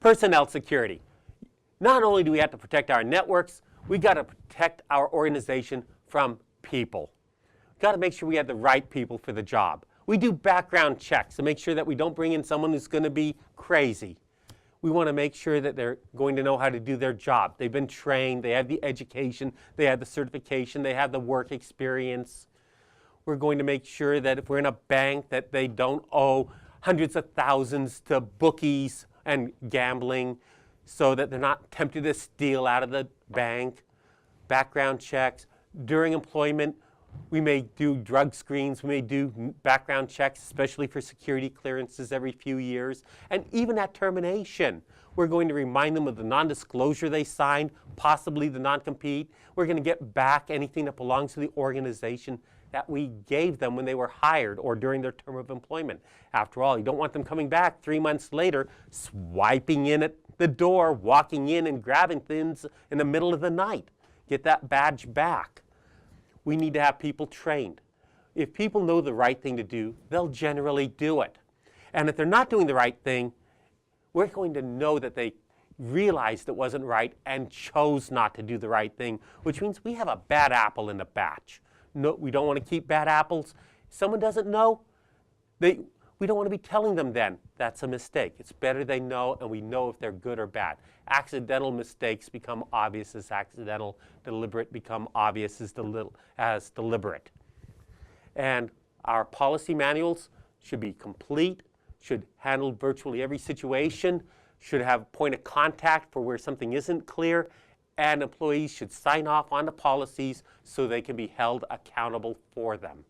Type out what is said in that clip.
Personnel security. Not only do we have to protect our networks, we got to protect our organization from people. We've got to make sure we have the right people for the job. We do background checks to make sure that we don't bring in someone who's going to be crazy. We want to make sure that they're going to know how to do their job. They've been trained, they have the education, they have the certification, they have the work experience. We're going to make sure that if we're in a bank that they don't owe hundreds of thousands to bookies and gambling so that they're not tempted to steal out of the bank. Background checks. During employment, we may do drug screens, we may do background checks, especially for security clearances every few years. And even at termination, we're going to remind them of the non-disclosure they signed, possibly the non-compete. We're going to get back anything that belongs to the organization that we gave them when they were hired or during their term of employment. After all, you don't want them coming back 3 months later, swiping in at the door, walking in and grabbing things in the middle of the night. Get that badge back. We need to have people trained. If people know the right thing to do, they'll generally do it. And if they're not doing the right thing, we're going to know that they realized it wasn't right and chose not to do the right thing, which means we have a bad apple in the batch. No, we don't want to keep bad apples. If someone doesn't know, we don't want to be telling them then that's a mistake. It's better they know, and we know if they're good or bad. Accidental mistakes become obvious as accidental. Deliberate become obvious as deliberate. And our policy manuals should be complete, should handle virtually every situation, should have point of contact for where something isn't clear, and employees should sign off on the policies so they can be held accountable for them.